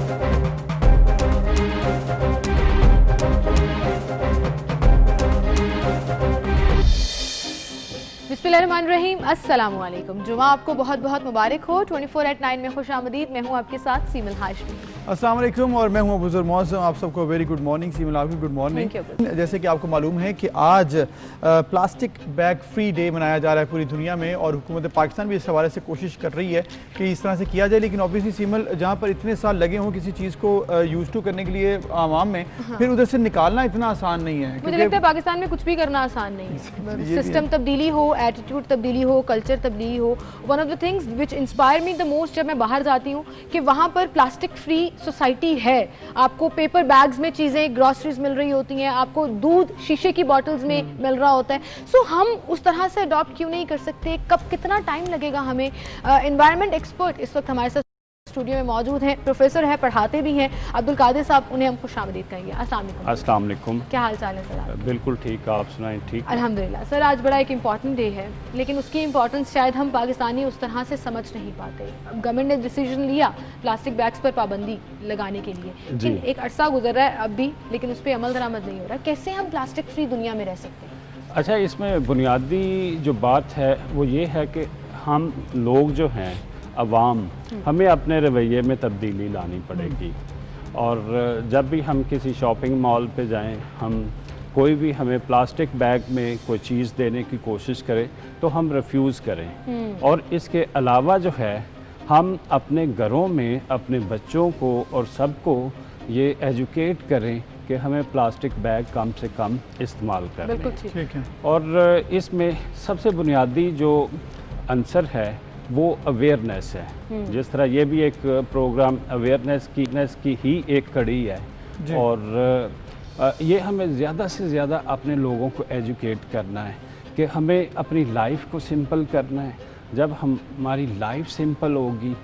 बिस्मिल्लाहिर्रहमानिर्रहीम, अस्सलामु अलैकुम। जुमा आपको बहुत बहुत मुबारक हो। 24/9 में खुश आमदीद। मैं हूँ आपके साथ सीमल हाशमी। अस्सलाम वालेकुम और मैं हूँ बुजुर्ग मौसम। आप सबको वेरी गुड मॉर्निंग। सीमल आपकी गुड मॉर्निंग। जैसे कि आपको मालूम है कि आज प्लास्टिक बैग फ्री डे मनाया जा रहा है पूरी दुनिया में, और हुकूमत पाकिस्तान भी इस हवाले से कोशिश कर रही है कि इस तरह से किया जाए। लेकिन ऑब्वियसली सीमल, जहाँ पर इतने साल लगे हों किसी चीज़ को यूज टू करने के लिए आवाम में, फिर उधर से निकालना इतना आसान नहीं है। मुझे लगता है पाकिस्तान में कुछ भी करना आसान नहीं है। सिस्टम तब्दीली हो, एटीट्यूड तब्दीली हो, कल्चर तब्दीली हो। One of the things which inspire me the most जब मैं बाहर जाती हूँ कि वहाँ पर प्लास्टिक फ्री सोसाइटी है। आपको पेपर बैग्स में चीज़ें, ग्रॉसरीज मिल रही होती हैं, आपको दूध शीशे की बॉटल्स में मिल रहा होता है। सो हम उस तरह से अडॉप्ट क्यों नहीं कर सकते? कब, कितना टाइम लगेगा हमें? एनवायरनमेंट एक्सपर्ट इस वक्त हमारे साथ स्टूडियो में मौजूद हैं, प्रोफेसर हैं, पढ़ाते भी हैं, अब्दुल कादिर साहब। उन्हें हम खुशामदीद कहेंगे। अस्सलाम वालेकुम। क्या हाल चाल है सर? बिल्कुल ठीक, आप सुनाएं? ठीक, अल्हम्दुलिल्लाह। सर, आज बड़ा एक इम्पॉर्टेंट डे है, लेकिन उसकी इम्पोर्टेंस शायद हम पाकिस्तानी उस तरह से समझ नहीं पाते। गवर्नमेंट ने डिसीजन लिया प्लास्टिक बैग्स पर पाबंदी लगाने के लिए, लेकिन एक अरसा गुजर रहा है अब भी, लेकिन उस पर अमल दरामद नहीं हो रहा। कैसे हम प्लास्टिक फ्री दुनिया में रह सकते हैं? अच्छा, इसमें बुनियादी जो बात है वो ये है कि हम लोग जो हैं, अवाम, हमें अपने रवैये में तब्दीली लानी पड़ेगी। और जब भी हम किसी शॉपिंग मॉल पे जाएं, हम कोई भी हमें प्लास्टिक बैग में कोई चीज़ देने की कोशिश करें तो हम रिफ्यूज़ करें। और इसके अलावा जो है, हम अपने घरों में अपने बच्चों को और सबको ये एजुकेट करें कि हमें प्लास्टिक बैग कम से कम इस्तेमाल करें। बिल्कुल ठीक है। और इसमें सबसे बुनियादी जो आंसर है वो अवेयरनेस है। जिस तरह ये भी एक प्रोग्राम अवेयरनेस की ही एक कड़ी है, और ये हमें ज़्यादा से ज़्यादा अपने लोगों को एजुकेट करना है कि हमें अपनी लाइफ को सिंपल करना है। जब हमारी लाइफ सिंपल होगी,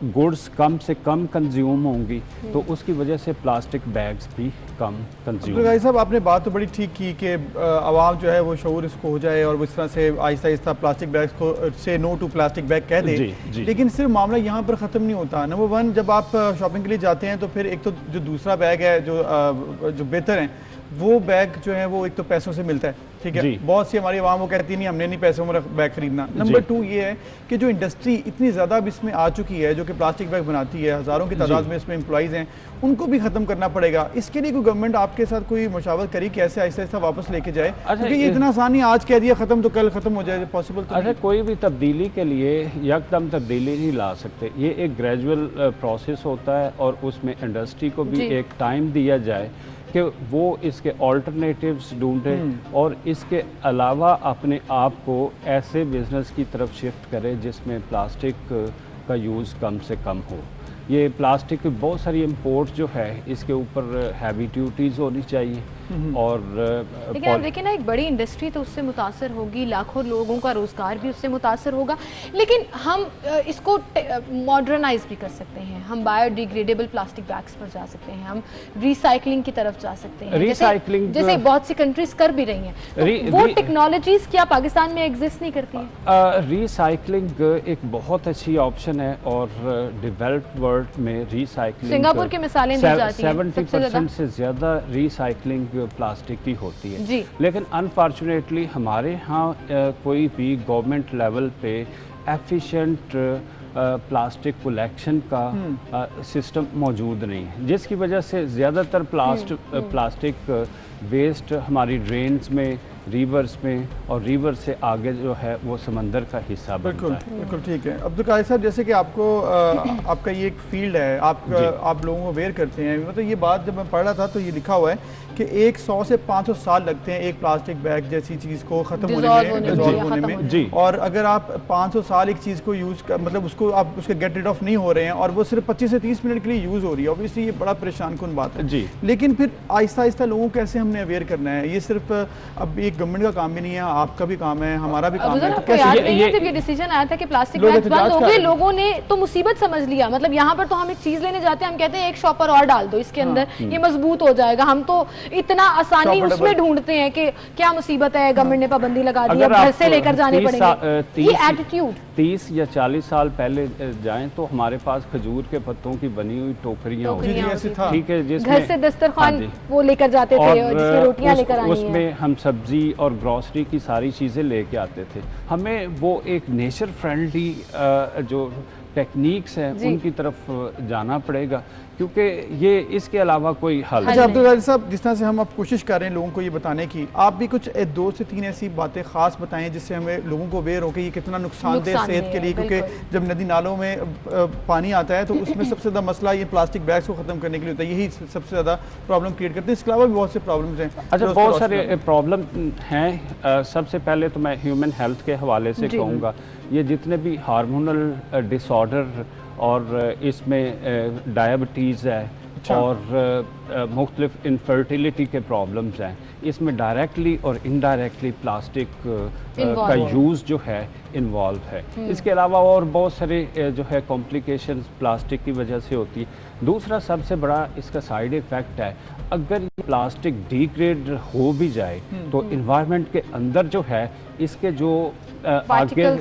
गुड्स कम से कम कंज्यूम होंगी, तो उसकी वजह से प्लास्टिक बैग्स भी कम कंज्यूम। भाई साहब, आपने बात तो बड़ी ठीक की कि आवाम जो है वो शऊर इसको हो जाए और वो इस तरह से आहिस्ता आहिस्ता प्लास्टिक बैग्स को से नो टू प्लास्टिक बैग कह दे। लेकिन सिर्फ मामला यहाँ पर ख़त्म नहीं होता। नंबर वन, जब आप शॉपिंग के लिए जाते हैं तो फिर एक तो जो दूसरा बैग है जो बेहतर है, वो बैग जो है वो एक तो पैसों से मिलता है, ठीक है। बहुत सी हमारी आवाम वो कहती है नहीं, हमने नहीं पैसों में बैग खरीदना। नंबर टू ये है कि जो इंडस्ट्री इतनी ज़्यादा अब इसमें आ चुकी है, जो कि प्लास्टिक बैग बनाती है, हज़ारों की तादाद में इसमें एम्प्लॉइज़ हैं, उनको भी ख़त्म करना पड़ेगा। इसके लिए कोई गवर्नमेंट आपके साथ कोई मशावरत करी कि ऐसे आहिस्ता आहिस्ता वापस लेके जाए? क्योंकि ये इतना आसान नहीं, आज कह दिया ख़त्म तो कल ख़त्म हो जाए, पॉसिबल तो अच्छा, कोई भी तब्दीली के लिए यकदम तब्दीली नहीं ला सकते। ये एक ग्रेजुअल प्रोसेस होता है, और उसमें इंडस्ट्री को भी एक टाइम दिया जाए कि वो इसके ऑल्टरनेटिव्स ढूंढें, और इसके अलावा अपने आप को ऐसे बिज़नेस की तरफ शिफ्ट करें जिसमें प्लास्टिक का यूज़ कम से कम हो। ये प्लास्टिक की बहुत सारी इंपोर्ट जो है, इसके ऊपर हैवी ड्यूटीज़ होनी चाहिए। और लेकिन आप देखिए ना, एक बड़ी इंडस्ट्री तो उससे मुतासर होगी, लाखों लोगों का रोज़गार भी उससे मुतासर होगा। लेकिन हम इसको मॉडर्नाइज भी कर सकते हैं। हम बायोडिग्रेडेबल प्लास्टिक बैग्स पर जा सकते हैं, हम रिसाइकलिंग की तरफ जा सकते हैं, रिसाइकलिंग जैसे बहुत सी कंट्रीज कर भी रही हैं। तो वो टेक्नोलॉजीज क्या पाकिस्तान में एग्जिस्ट नहीं करती हैं? रिसाइकलिंग एक बहुत अच्छी ऑप्शन है, और डेवलप्ड वर्ल्ड में रिसाइकलिंग, सिंगापुर की मिसालें दी जाती हैं, 70% से ज़्यादा रिसाइकलिंग प्लास्टिक की होती है जी। लेकिन अनफॉर्चुनेटली हमारे यहाँ कोई भी गवर्नमेंट लेवल पे एफिशिएंट प्लास्टिक कलेक्शन का सिस्टम मौजूद नहीं है, जिसकी वजह से ज़्यादातर प्लास्टिक वेस्ट हमारी ड्रेन्स में, रिवर्स में, और रिवर से आगे जो है वो समंदर का हिस्सा बनता है। बिल्कुल ठीक है। अब्दुल कादिर साहब, जैसे कि आपको आपका ये एक फील्ड है, आप लोगों को अवेयर करते हैं। मतलब ये बात जब मैं पढ़ रहा था तो ये लिखा हुआ है कि 100 से 500 साल लगते हैं एक प्लास्टिक बैग जैसी चीज़ को ख़त्म होने में। और अगर आप 500 साल एक चीज़ को यूज़ कर, मतलब उसको आप उसके गेट रिड ऑफ नहीं हो रहे हैं, और वो सिर्फ 25 से 30 मिनट के लिए यूज़ हो रही है, ऑब्वियसली ये बड़ा परेशान कुन बात है। लेकिन फिर आहिस्ता आहिस्ता लोगों को कैसे हमने अवेयर करना है? ये सिर्फ अब एक गवर्नमेंट का काम भी नहीं है, आपका भी काम है, हमारा भी काम है। तो याद नहीं है जब ये डिसीजन आया था कि प्लास्टिक बैग बंद हो गए, लोगों ने तो मुसीबत समझ लिया। मतलब यहाँ पर तो हम एक चीज लेने जाते हैं, हम कहते हैं एक शॉपर और डाल दो इसके अंदर, ये मजबूत हो जाएगा। हम तो इतना आसानी उसमें ढूंढते हैं कि क्या मुसीबत है, गवर्नमेंट ने पाबंदी लगा दी, अब घर से लेकर जाने पड़ेंगे। ये एटीट्यूड 30 या 40 साल पहले जाएं तो हमारे पास खजूर के पत्तों की बनी हुई टोकरियां होती थी, ठीक है, जिसमें घर से दस्तरखान वो लेकर जाते थे, जिसमें रोटियां लेकर आनी है, उसमें हम सब्जी और ग्रोसरी की सारी चीज़ें लेके आते थे। हमें वो एक नेचर फ्रेंडली जो टेक्निक्स हैं उनकी तरफ जाना पड़ेगा, क्योंकि ये इसके अलावा कोई हल नहीं। अच्छा अब्दुल कादिर साहब, जिस तरह से हम अब कोशिश कर रहे हैं लोगों को ये बताने की, आप भी कुछ 2 से 3 ऐसी बातें खास बताएं जिससे हमें लोगों को अवेयर हो कि ये कितना नुकसानदेह सेहत के लिए, क्योंकि जब नदी नालों में पानी आता है तो उसमें सबसे ज़्यादा मसला ये प्लास्टिक बैग्स को ख़त्म करने के लिए होता है, यही सबसे ज़्यादा प्रॉब्लम क्रिएट करते हैं। इसके अलावा भी बहुत से प्रॉब्लम्स हैं। अच्छा, बहुत सारे प्रॉब्लम हैं। सबसे पहले तो मैं ह्यूमन हेल्थ के हवाले से कहूँगा, ये जितने भी हार्मोनल डिसऑर्डर और इसमें डायबिटीज़ है और मुख्तलिफ इनफर्टिलिटी के प्रॉब्लम्स हैं, इसमें डायरेक्टली और इनडायरेक्टली प्लास्टिक का यूज़ जो है इन्वॉल्व है। इसके अलावा और बहुत सारे जो है कॉम्प्लिकेशंस प्लास्टिक की वजह से होती है। दूसरा सबसे बड़ा इसका साइड इफ़ेक्ट है, अगर ये प्लास्टिक डिग्रेड हो भी जाए तो इन्वायरमेंट के अंदर जो है इसके जो आगे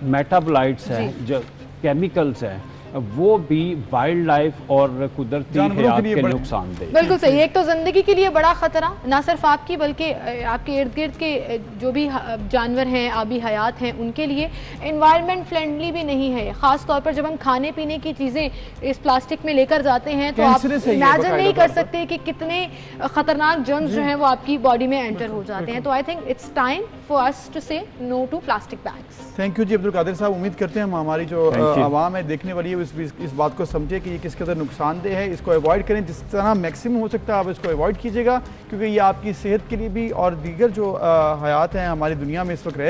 मेटाबोलाइट्स हैं, जो केमिकल्स हैं, वो भी वाइल्ड लाइफ और कुदरती हयात के नुकसान दे। बिल्कुल सही। एक तो जिंदगी के लिए बड़ा खतरा, ना सिर्फ आपकी बल्कि आपके इर्द गिर्द के जो भी जानवर हैं, आबी हयात हैं, उनके लिए एनवायरनमेंट फ्रेंडली भी नहीं है। खास तौर पर जब हम खाने पीने की चीज़ें इस प्लास्टिक में लेकर जाते हैं तो आप इमेजिन नहीं कर सकते कि कितने खतरनाक जर्म्स जो हैं वो आपकी बॉडी में एंटर हो जाते हैं। तो I think it's time for us to say no to plastic bags. Thank you ji Abdul Qadir Sahab. उम्मीद करते हैं हम हमारी जो आवाम है देखने वाली है इस बात को समझे कि ये किस कदर नुकसानदेह है, इसको अवॉइड करें, जिस तरह मैक्सिमम हो सकता है आप इसको अवॉइड कीजिएगा, क्योंकि ये आपकी सेहत के लिए भी और दीगर जो हयात हैं हमारी दुनिया में इस वक्त रहे